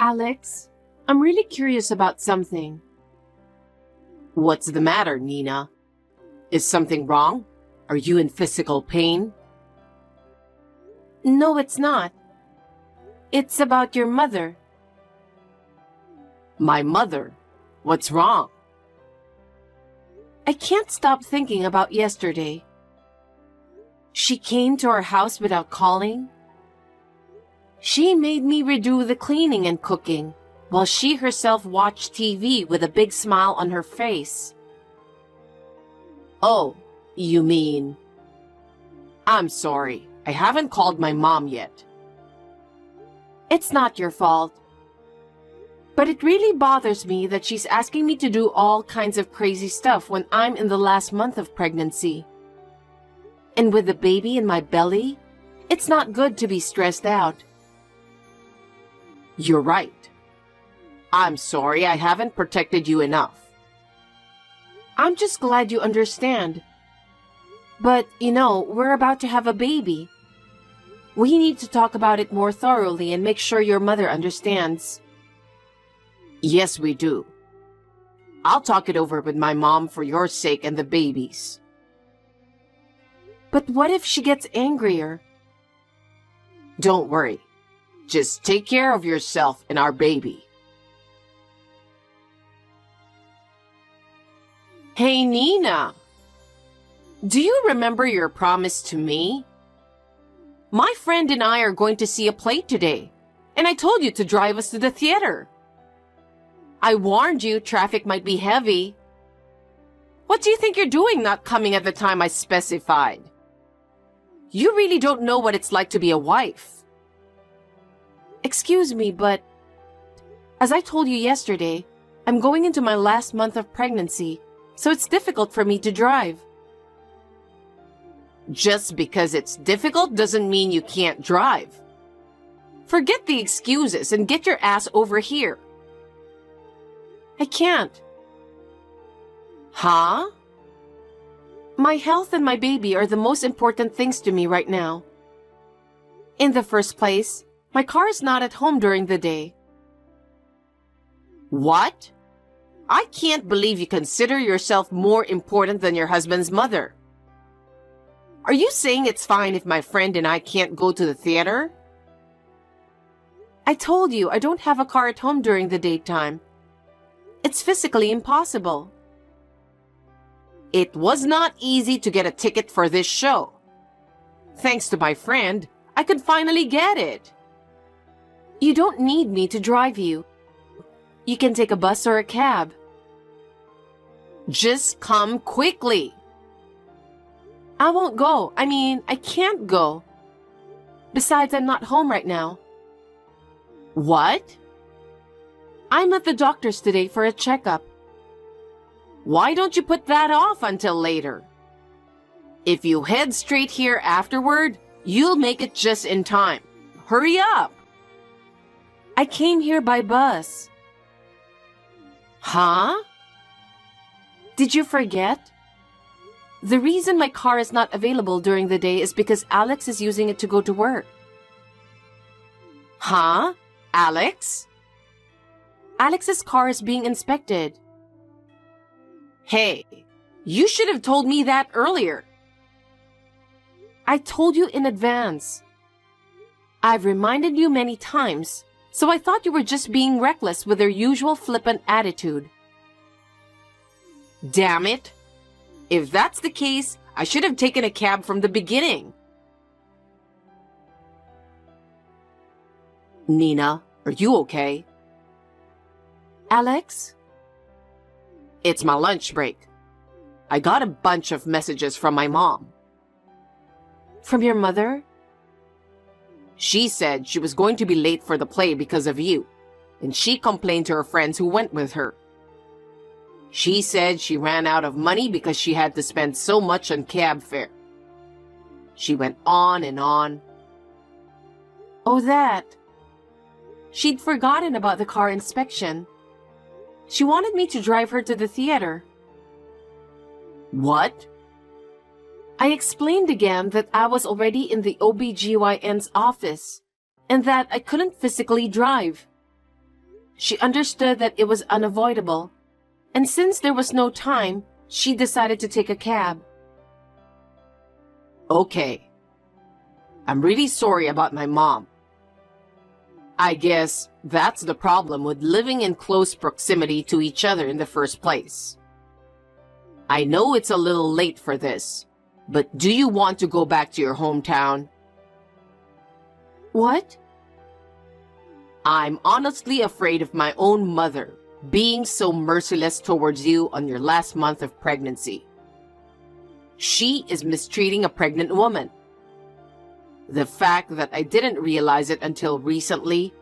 Alex, I'm really curious about something. What's the matter, Nina? Is something wrong? Are you in physical pain? No, it's not. It's about your mother. My mother? What's wrong? I can't stop thinking about yesterday. She came to our house without calling. She made me redo the cleaning and cooking, while she herself watched TV with a big smile on her face. Oh, you mean... I'm sorry, I haven't called my mom yet. It's not your fault. But it really bothers me that she's asking me to do all kinds of crazy stuff when I'm in the last month of pregnancy. And with the baby in my belly, it's not good to be stressed out. You're right. I'm sorry I haven't protected you enough. I'm just glad you understand. But, we're about to have a baby. We need to talk about it more thoroughly and make sure your mother understands. Yes, we do. I'll talk it over with my mom for your sake and the baby's. But what if she gets angrier? Don't worry. Just take care of yourself and our baby. Hey, Nina. Do you remember your promise to me? My friend and I are going to see a play today, and I told you to drive us to the theater. I warned you traffic might be heavy. What do you think you're doing not coming at the time I specified? You really don't know what it's like to be a wife. Excuse me, but as I told you yesterday, I'm going into my last month of pregnancy, so it's difficult for me to drive. Just because it's difficult doesn't mean you can't drive. Forget the excuses and get your ass over here. I can't. Huh? My health and my baby are the most important things to me right now. In the first place, my car is not at home during the day. What? I can't believe you consider yourself more important than your husband's mother. Are you saying it's fine if my friend and I can't go to the theater? I told you I don't have a car at home during the daytime. It's physically impossible. It was not easy to get a ticket for this show. Thanks to my friend, I could finally get it. You don't need me to drive you. You can take a bus or a cab. Just come quickly. I won't go. I can't go. Besides, I'm not home right now. What? I'm at the doctor's today for a checkup. Why don't you put that off until later? If you head straight here afterward, you'll make it just in time. Hurry up. I came here by bus. Huh? Did you forget? The reason my car is not available during the day is because Alex is using it to go to work. Huh? Alex? Alex's car is being inspected. Hey, you should have told me that earlier. I told you in advance. I've reminded you many times, so I thought you were just being reckless with your usual flippant attitude. Damn it. If that's the case, I should have taken a cab from the beginning. Nina, are you okay? Alex? It's my lunch break. I got a bunch of messages from my mom. From your mother? She said she was going to be late for the play because of you, and she complained to her friends who went with her. She said she ran out of money because she had to spend so much on cab fare. She went on and on. Oh, that. She'd forgotten about the car inspection. She wanted me to drive her to the theater. What? I explained again that I was already in the OBGYN's office and that I couldn't physically drive. She understood that it was unavoidable, and since there was no time, she decided to take a cab. Okay. I'm really sorry about my mom. I guess that's the problem with living in close proximity to each other in the first place. I know it's a little late for this, but do you want to go back to your hometown? What? I'm honestly afraid of my own mother being so merciless towards you on your last month of pregnancy. She is mistreating a pregnant woman. The fact that I didn't realize it until recently,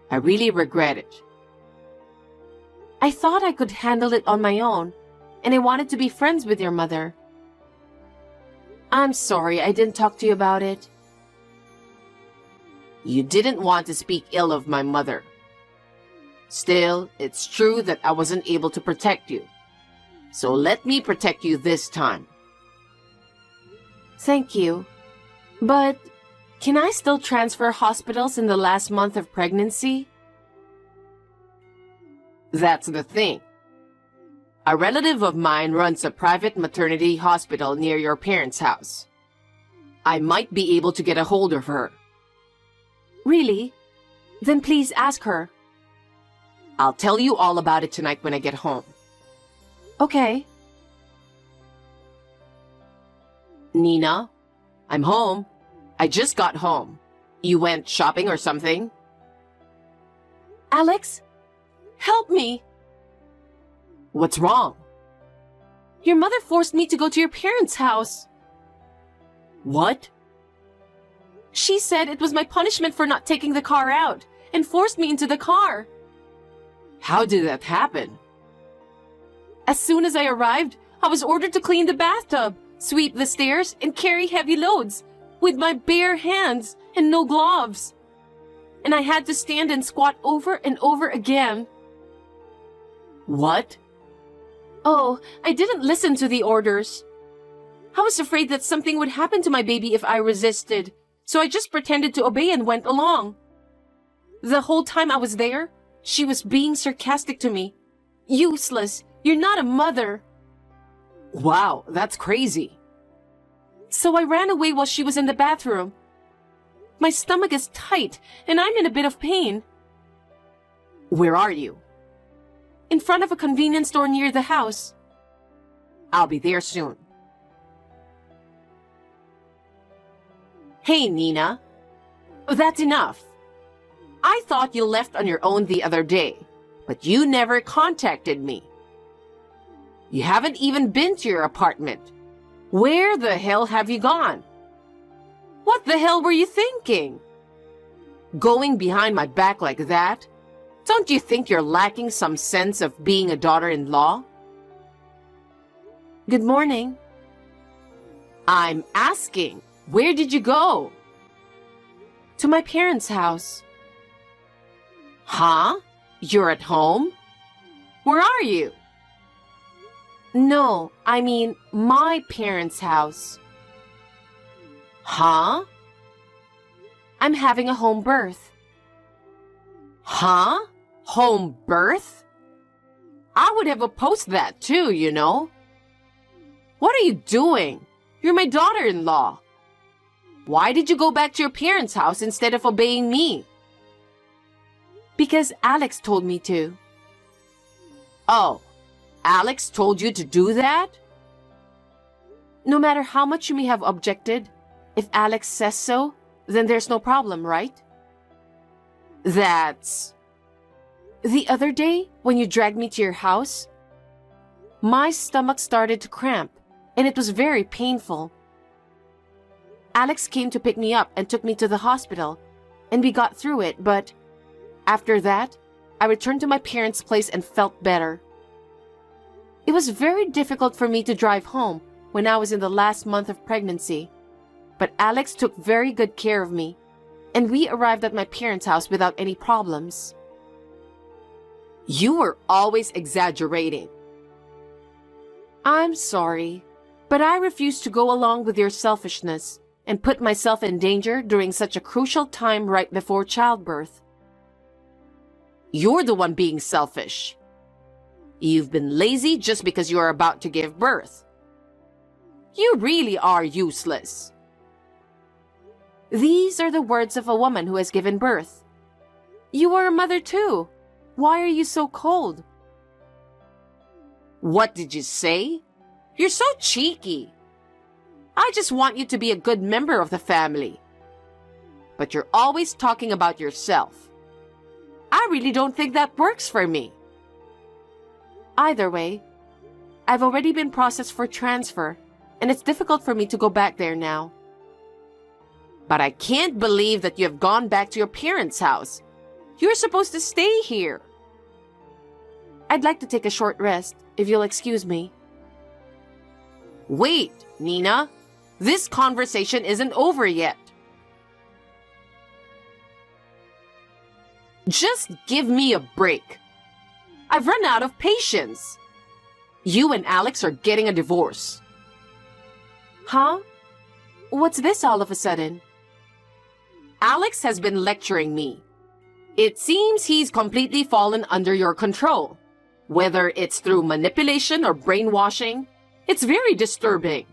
I really regret it. I thought I could handle it on my own, and I wanted to be friends with your mother. I'm sorry I didn't talk to you about it. You didn't want to speak ill of my mother. Still, it's true that I wasn't able to protect you. So let me protect you this time. Thank you. But can I still transfer hospitals in the last month of pregnancy? That's the thing. A relative of mine runs a private maternity hospital near your parents' house. I might be able to get a hold of her. Really? Then please ask her. I'll tell you all about it tonight when I get home. Okay. Nina, I'm home. I just got home. You went shopping or something? Alex, help me. What's wrong? Your mother forced me to go to your parents' house. What? She said it was my punishment for not taking the car out and forced me into the car. How did that happen? As soon as I arrived, I was ordered to clean the bathtub, sweep the stairs, and carry heavy loads with my bare hands and no gloves. And I had to stand and squat over and over again. What? Oh, I didn't listen to the orders. I was afraid that something would happen to my baby if I resisted, so I just pretended to obey and went along. The whole time I was there, she was being sarcastic to me. Useless. You're not a mother. Wow, that's crazy. So I ran away while she was in the bathroom. My stomach is tight, and I'm in a bit of pain. Where are you? In front of a convenience store near the house. I'll be there soon. Hey, Nina. That's enough. I thought you left on your own the other day, but you never contacted me. You haven't even been to your apartment. Where the hell have you gone? What the hell were you thinking? Going behind my back like that? Don't you think you're lacking some sense of being a daughter-in-law? Good morning. I'm asking, where did you go? To my parents' house. Huh? You're at home? Where are you? No, I mean my parents' house. Huh? I'm having a home birth. Huh? Home birth? I would have opposed that too, you know. What are you doing? You're my daughter-in-law. Why did you go back to your parents' house instead of obeying me? Because Alex told me to. Oh, Alex told you to do that? No matter how much you may have objected, if Alex says so, then there's no problem, right? That's... The other day, when you dragged me to your house, my stomach started to cramp, and it was very painful. Alex came to pick me up and took me to the hospital, and we got through it, but after that, I returned to my parents' place and felt better. It was very difficult for me to drive home when I was in the last month of pregnancy, but Alex took very good care of me, and we arrived at my parents' house without any problems. You were always exaggerating. I'm sorry, but I refuse to go along with your selfishness and put myself in danger during such a crucial time right before childbirth. You're the one being selfish. You've been lazy just because you're about to give birth. You really are useless. These are the words of a woman who has given birth. You are a mother too. Why are you so cold? What did you say? You're so cheeky. I just want you to be a good member of the family. But you're always talking about yourself. I really don't think that works for me. Either way, I've already been processed for transfer, and it's difficult for me to go back there now. But I can't believe that you have gone back to your parents' house. You're supposed to stay here. I'd like to take a short rest, if you'll excuse me. Wait, Nina. This conversation isn't over yet. Just give me a break. I've run out of patience. You and Alex are getting a divorce. Huh? What's this all of a sudden? Alex has been lecturing me. It seems he's completely fallen under your control. Whether it's through manipulation or brainwashing, it's very disturbing.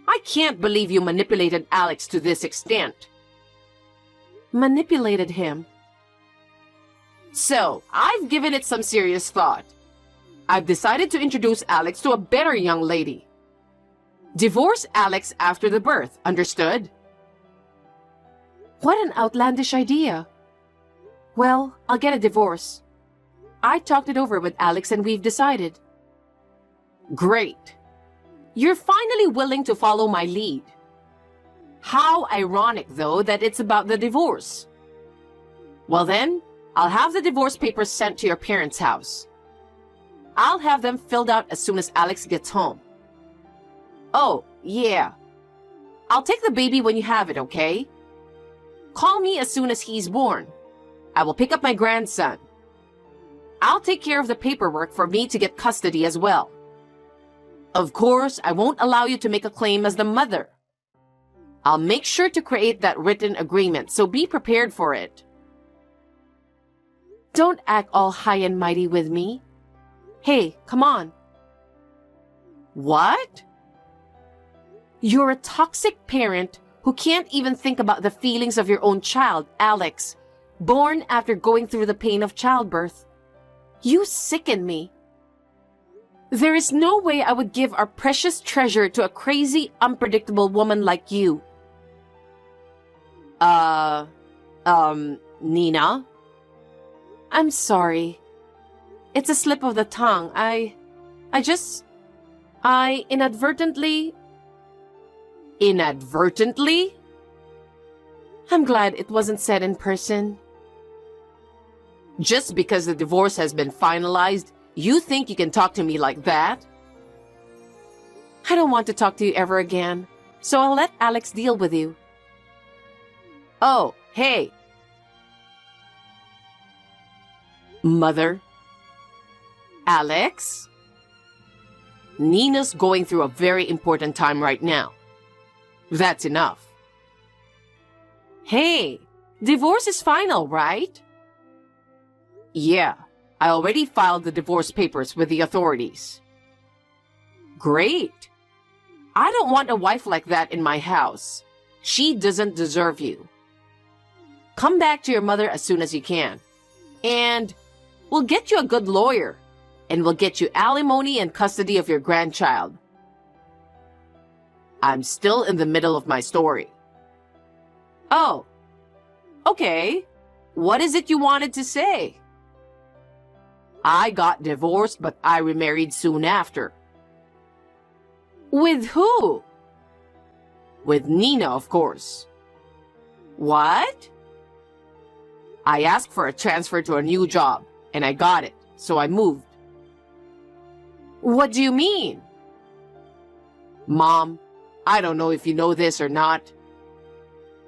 I can't believe you manipulated Alex to this extent. Manipulated him? So, I've given it some serious thought. I've decided to introduce Alex to a better young lady. Divorce Alex after the birth, understood? What an outlandish idea. Well, I'll get a divorce. I talked it over with Alex and we've decided. Great. You're finally willing to follow my lead. How ironic, though, that it's about the divorce. Well then, I'll have the divorce papers sent to your parents' house. I'll have them filled out as soon as Alex gets home. Oh, yeah. I'll take the baby when you have it, okay? Call me as soon as he's born. I will pick up my grandson. I'll take care of the paperwork for me to get custody as well. Of course, I won't allow you to make a claim as the mother. I'll make sure to create that written agreement, so be prepared for it. Don't act all high and mighty with me. Hey, come on. What? You're a toxic parent who can't even think about the feelings of your own child, Alex, born after going through the pain of childbirth. You sicken me. There is no way I would give our precious treasure to a crazy, unpredictable woman like you. Nina? I'm sorry. It's a slip of the tongue. I inadvertently... Inadvertently? I'm glad it wasn't said in person. Just because the divorce has been finalized, you think you can talk to me like that? I don't want to talk to you ever again, so I'll let Alex deal with you. Oh, hey. Mother? Alex? Nina's going through a very important time right now. That's enough. Hey, divorce is final, right? Yeah, I already filed the divorce papers with the authorities. Great. I don't want a wife like that in my house. She doesn't deserve you. Come back to your mother as soon as you can. And we'll get you a good lawyer. And we'll get you alimony and custody of your grandchild. I'm still in the middle of my story. Oh, okay. What is it you wanted to say? I got divorced, but I remarried soon after. With who? With Nina, of course. What? I asked for a transfer to a new job, and I got it, so I moved. What do you mean? Mom, I don't know if you know this or not.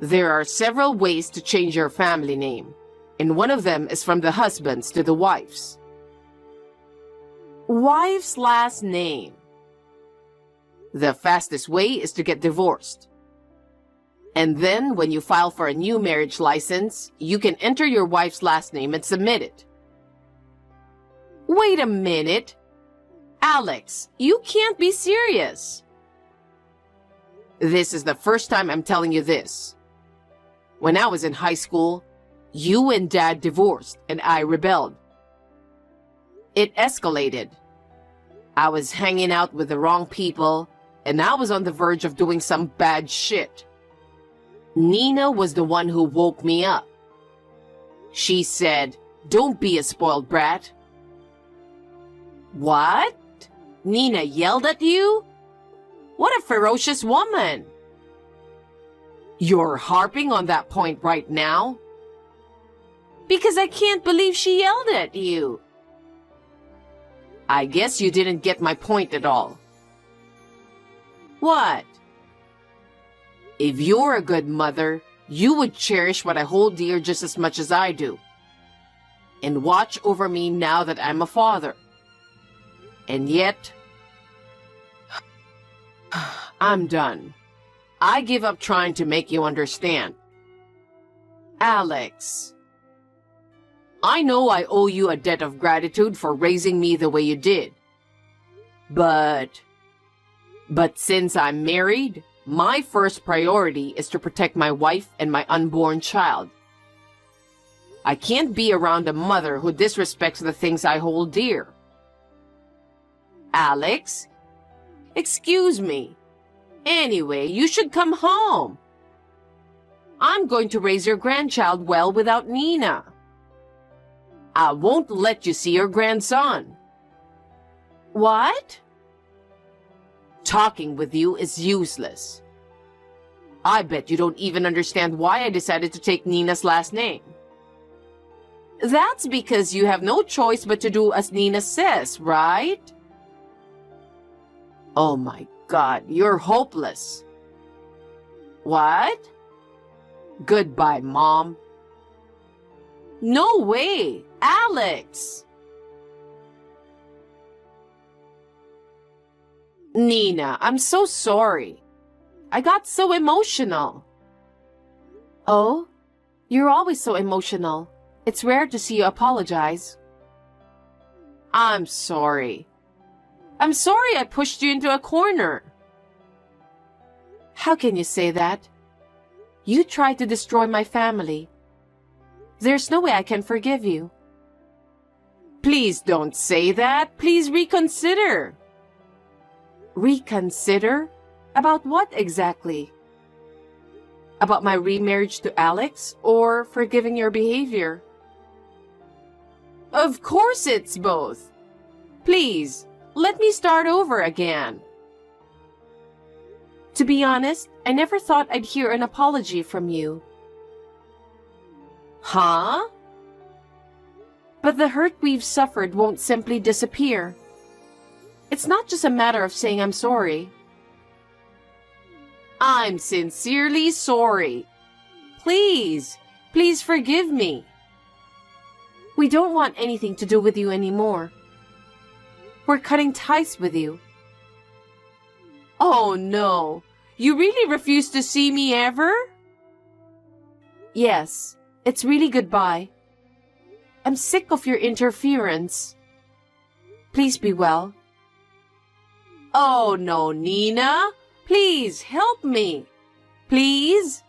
There are several ways to change your family name, and one of them is from the husband's to the wife's. Wife's last name. The fastest way is to get divorced. And then when you file for a new marriage license, you can enter your wife's last name and submit it. Wait a minute. Alex, you can't be serious. This is the first time I'm telling you this. When I was in high school, you and Dad divorced and I rebelled. It escalated. I was hanging out with the wrong people and I was on the verge of doing some bad shit. Nina was the one who woke me up. She said, "Don't be a spoiled brat." What? Nina yelled at you? What a ferocious woman. You're harping on that point right now? Because I can't believe she yelled at you. I guess you didn't get my point at all. What? If you're a good mother, you would cherish what I hold dear just as much as I do. And watch over me now that I'm a father. And yet, I'm done. I give up trying to make you understand. Alex. I know I owe you a debt of gratitude for raising me the way you did. But since I'm married, my first priority is to protect my wife and my unborn child. I can't be around a mother who disrespects the things I hold dear. Alex? Excuse me. Anyway, you should come home. I'm going to raise your grandchild well without Nina. I won't let you see your grandson. What? Talking with you is useless. I bet you don't even understand why I decided to take Nina's last name. That's because you have no choice but to do as Nina says, right? Oh my God, you're hopeless. What? Goodbye, Mom. No way, Alex. Nina, I'm so sorry. I got so emotional. Oh, you're always so emotional. It's rare to see you apologize. I'm sorry. I'm sorry I pushed you into a corner. How can you say that? You tried to destroy my family. There's no way I can forgive you. Please don't say that. Please reconsider. Reconsider? About what exactly? About my remarriage to Alex or forgiving your behavior? Of course it's both. Please, let me start over again. To be honest, I never thought I'd hear an apology from you. Huh? But the hurt we've suffered won't simply disappear. It's not just a matter of saying I'm sorry. I'm sincerely sorry. Please, please forgive me. We don't want anything to do with you anymore. We're cutting ties with you. Oh no, you really refuse to see me ever? Yes, it's really goodbye. I'm sick of your interference. Please be well. Oh no, Nina. Please help me. Please.